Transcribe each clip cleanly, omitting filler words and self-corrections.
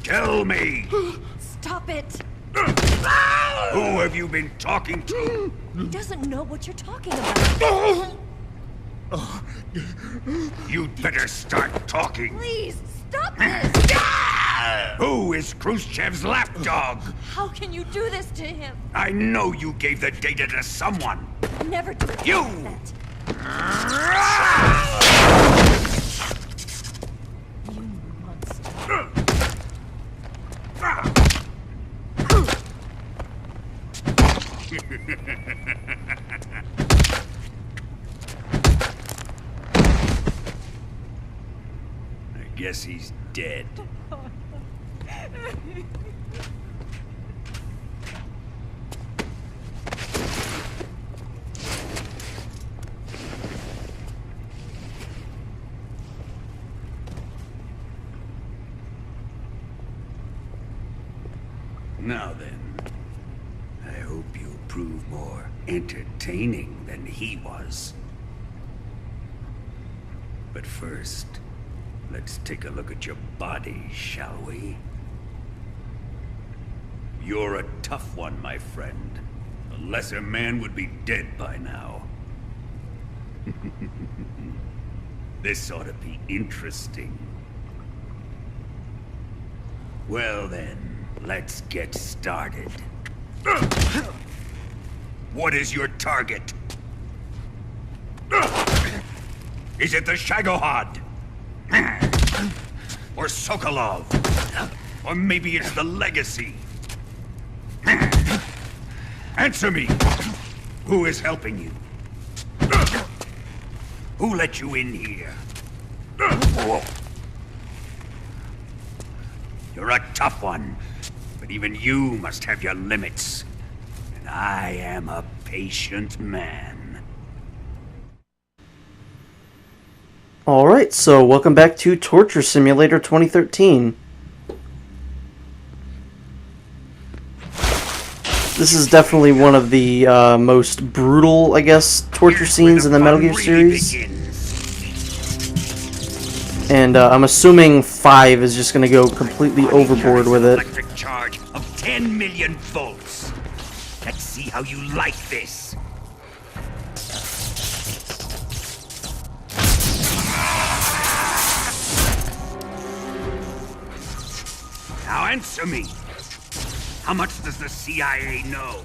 Tell me! Stop it! Who have you been talking to? He doesn't know what you're talking about. You'd better start talking. Please, stop this! Who is Khrushchev's lapdog? How can you do this to him? I know you gave the data to someone. Never do it You! like that. You monster. I guess he's dead. Now then, I hope you'll prove more entertaining than he was. But first, let's take a look at your body, shall we? You're a tough one, my friend. A lesser man would be dead by now. This ought to be interesting. Well then, let's get started. What is your target? Is it the Shagohod? Or Sokolov? Or maybe it's the Legacy? Answer me! Who is helping you? Who let you in here? You're a tough one, but even you must have your limits. And I am a patient man. Alright, so welcome back to Torture Simulator 2013. This is definitely one of the most brutal, I guess, torture scenes in the Metal Gear series. And I'm assuming 5 is just going to go completely overboard with it. Electric charge of 10 million volts. Let's see how you like this. Now answer me. How much does the CIA know?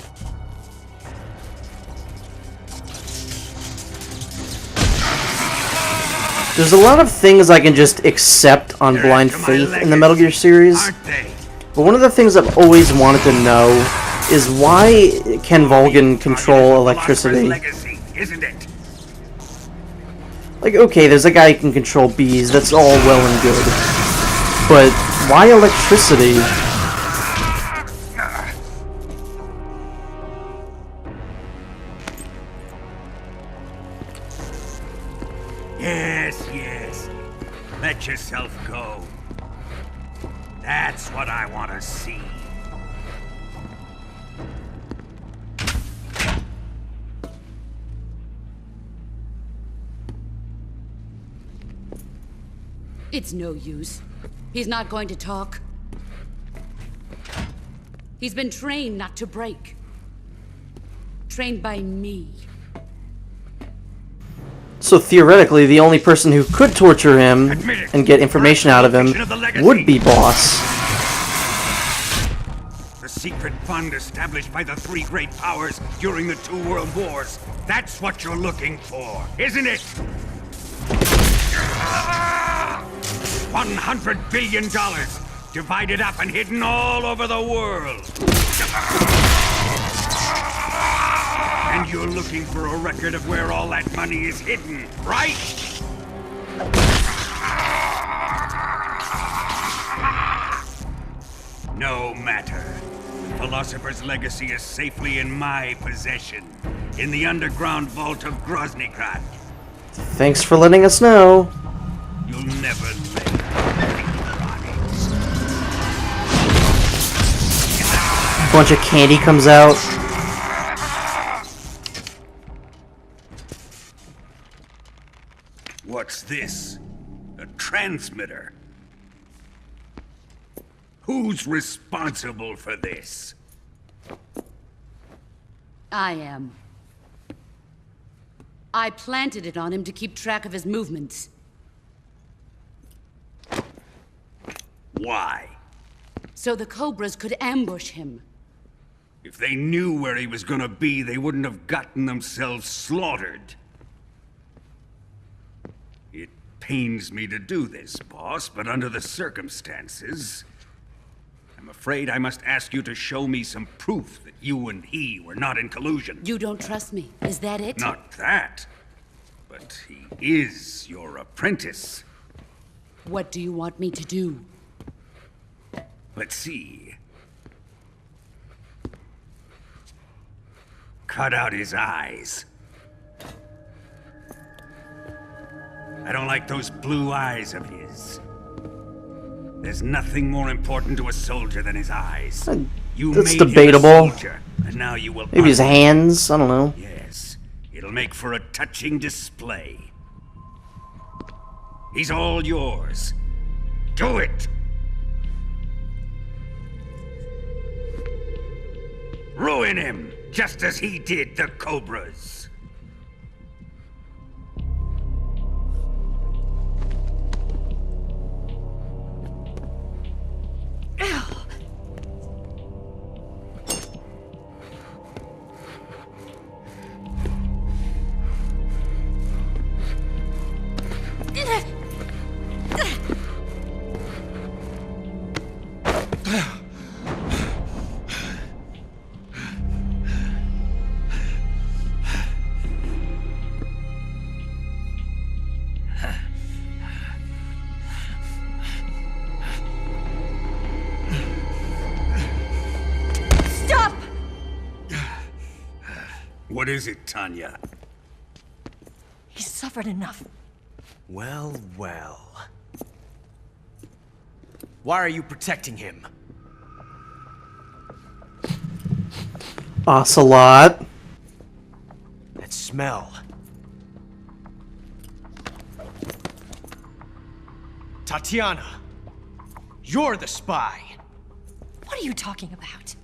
There's a lot of things I can just accept on blind faith in the Metal Gear series. But one of the things I've always wanted to know is why can Volgin control electricity? Isn't it? Like, okay, there's a guy who can control bees, that's all well and good. But why electricity? Yes. Let yourself go. That's what I want to see. It's no use. He's not going to talk. He's been trained not to break. Trained by me. So theoretically, the only person who could torture him and get information out of him would be Boss. The secret fund established by the three great powers during the 2 world wars. That's what you're looking for, isn't it? $100 billion divided up and hidden all over the world. And you're looking for a record of where all that money is hidden, right? No matter. Philosopher's Legacy is safely in my possession, in the underground vault of Groznygrad. Thanks for letting us know. You'll never lay eyes. A bunch of candy comes out. What's this? A transmitter. Who's responsible for this? I am. I planted it on him to keep track of his movements. Why? So the Cobras could ambush him. If they knew where he was gonna be, they wouldn't have gotten themselves slaughtered. It pains me to do this, boss, but under the circumstances, I'm afraid I must ask you to show me some proof that you and he were not in collusion. You don't trust me, is that it? Not that, but he is your apprentice. What do you want me to do? Let's see. Cut out his eyes. I don't like those blue eyes of his. There's nothing more important to a soldier than his eyes. You That's made him a debatable. soldier, and now you will Maybe his hands, I don't know. Yes, it'll make for a touching display. He's all yours. Do it! Ruin him, just as he did the Cobras. Stop! What is it, Tanya? He's suffered enough. Well, well. Why are you protecting him? Ocelot. That smell. Tatiana! You're the spy! What are you talking about?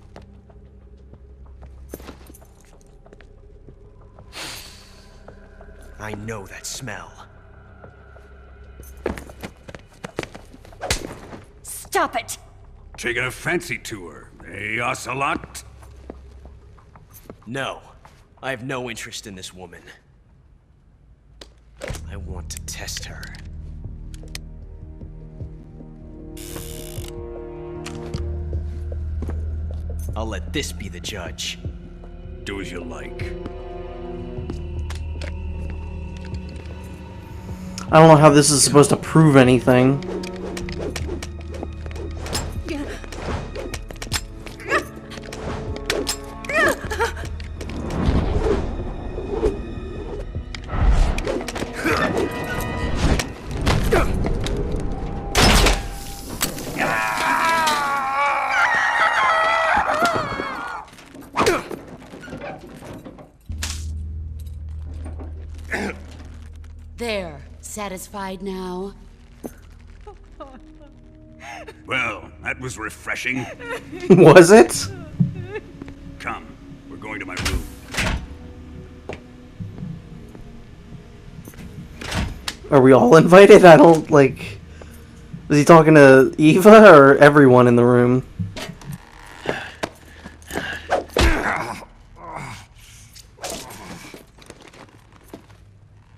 I know that smell. Stop it! Taking a fancy to her, eh, Ocelot? No. I have no interest in this woman. I want to test her. I'll let this be the judge. Do as you like. I don't know how this is supposed to prove anything. There. Satisfied now? Well, that was refreshing. Was it? Come, we're going to my room. Are we all invited? I don't, like... Was he talking to Eva or everyone in the room?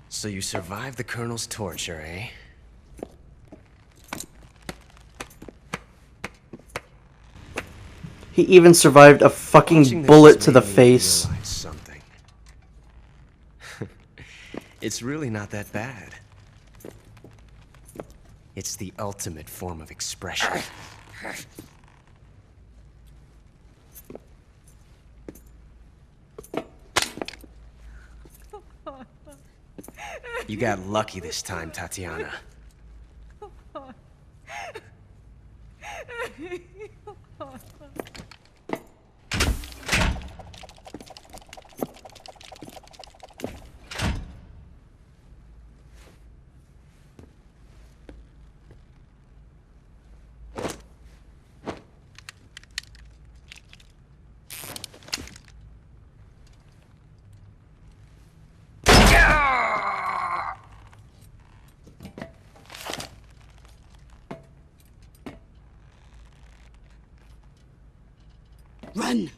So you survived the Colonel's torture, eh? He even survived a Watching fucking this bullet to the made me face. realize something. It's really not that bad. It's the ultimate form of expression. You got lucky this time, Tatiana. Run!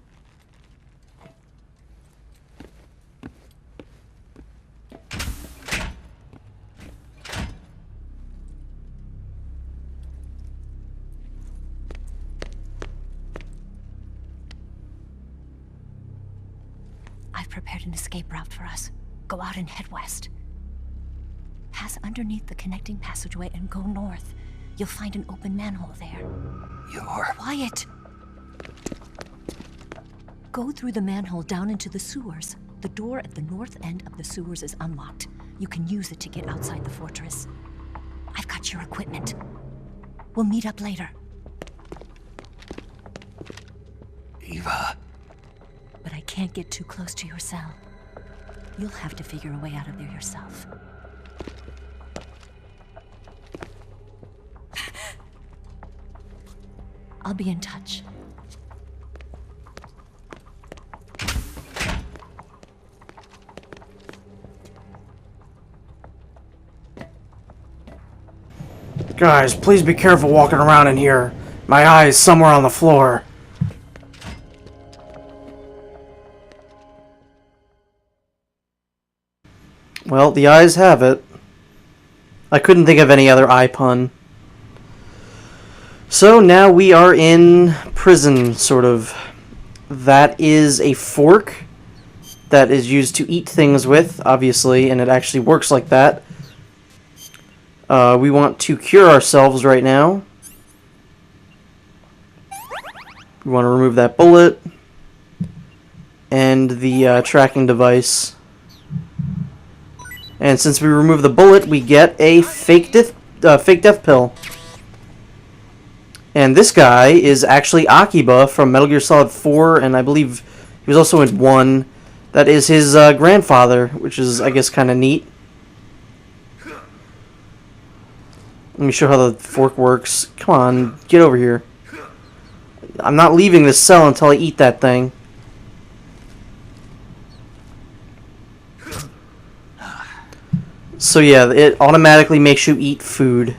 I've prepared an escape route for us. Go out and head west. Pass underneath the connecting passageway and go north. You'll find an open manhole there. You're... Quiet! Go through the manhole down into the sewers. The door at the north end of the sewers is unlocked. You can use it to get outside the fortress. I've got your equipment. We'll meet up later. Eva... But I can't get too close to your cell. You'll have to figure a way out of there yourself. I'll be in touch. Guys, please be careful walking around in here. My eye is somewhere on the floor. Well, the eyes have it. I couldn't think of any other eye pun. So now we are in prison, sort of. That is a fork that is used to eat things with, obviously, and it actually works like that. We want to cure ourselves right now. We want to remove that bullet and the tracking device. And since we remove the bullet, we get a fake death pill. And this guy is actually Akiba from Metal Gear Solid 4, and I believe he was also in 1. That is his grandfather, which is, I guess, kind of neat. Let me show how the fork works. Come on, get over here. I'm not leaving this cell until I eat that thing. So yeah, it automatically makes you eat food.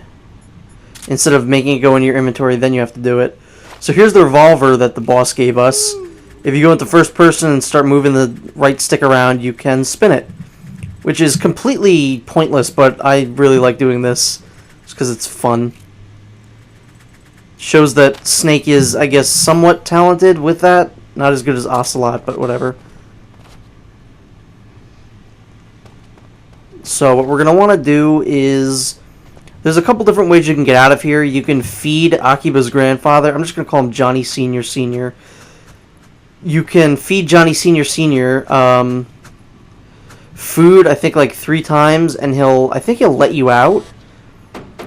Instead of making it go in your inventory, then you have to do it. So here's the revolver that the boss gave us. If you go into first person and start moving the right stick around, you can spin it. Which is completely pointless, but I really like doing this. Just because it's fun. Shows that Snake is, I guess, somewhat talented with that. Not as good as Ocelot, but whatever. So what we're going to want to do is... There's a couple different ways you can get out of here. You can feed Akiba's grandfather. I'm just going to call him Johnny Sr. Sr. You can feed Johnny Sr. Sr. Food, I think, like 3 times, and I think he'll let you out.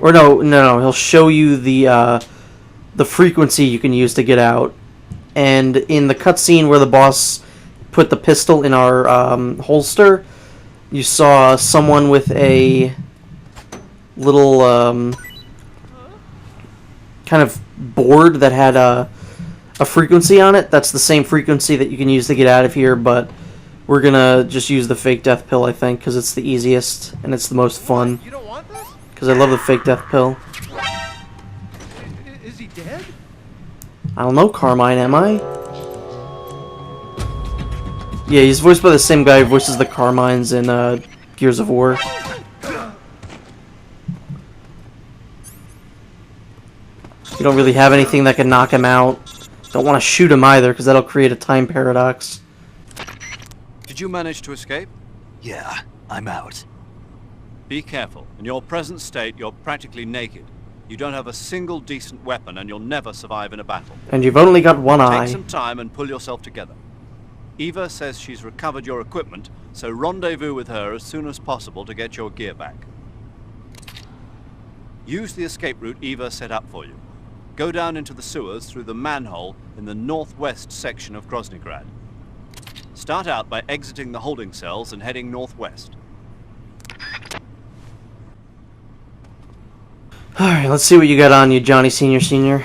Or no, he'll show you the frequency you can use to get out. And in the cutscene where the boss put the pistol in our holster, you saw someone with a little kind of board that had a frequency on it. That's the same frequency that you can use to get out of here, but we're gonna just use the fake death pill, I think, because it's the easiest and it's the most fun. You don't want this? Because I love the fake death pill. Is he dead? I don't know, Carmine, am I? Yeah, he's voiced by the same guy who voices the Carmines in Gears of War. You don't really have anything that can knock him out. Don't want to shoot him either, because that'll create a time paradox. Did you manage to escape? Yeah, I'm out. Be careful. In your present state, you're practically naked. You don't have a single decent weapon, and you'll never survive in a battle. And you've only got one eye. Take some time and pull yourself together. Eva says she's recovered your equipment, so rendezvous with her as soon as possible to get your gear back. Use the escape route Eva set up for you. Go down into the sewers through the manhole in the northwest section of Groznygrad. Start out by exiting the holding cells and heading northwest. Alright, let's see what you got on you, Johnny Sr. Sr.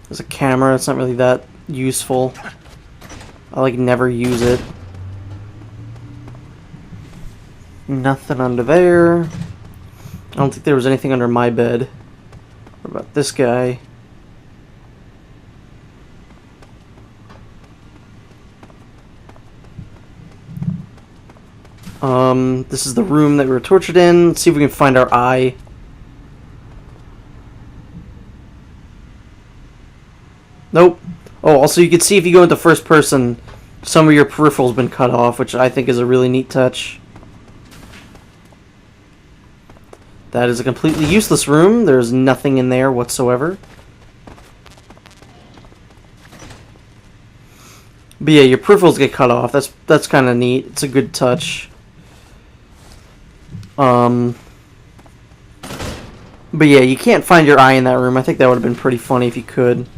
There's a camera, it's not really that useful. I like never use it. Nothing under there. I don't think there was anything under my bed. What about this guy? This is the room that we were tortured in. Let's see if we can find our eye. Nope. Oh, also you can see if you go into first person, some of your peripherals have been cut off, which I think is a really neat touch. That is a completely useless room. There's nothing in there whatsoever. But yeah, your peripherals get cut off. That's kind of neat. It's a good touch. But yeah, you can't find your eye in that room. I think that would have been pretty funny if you could.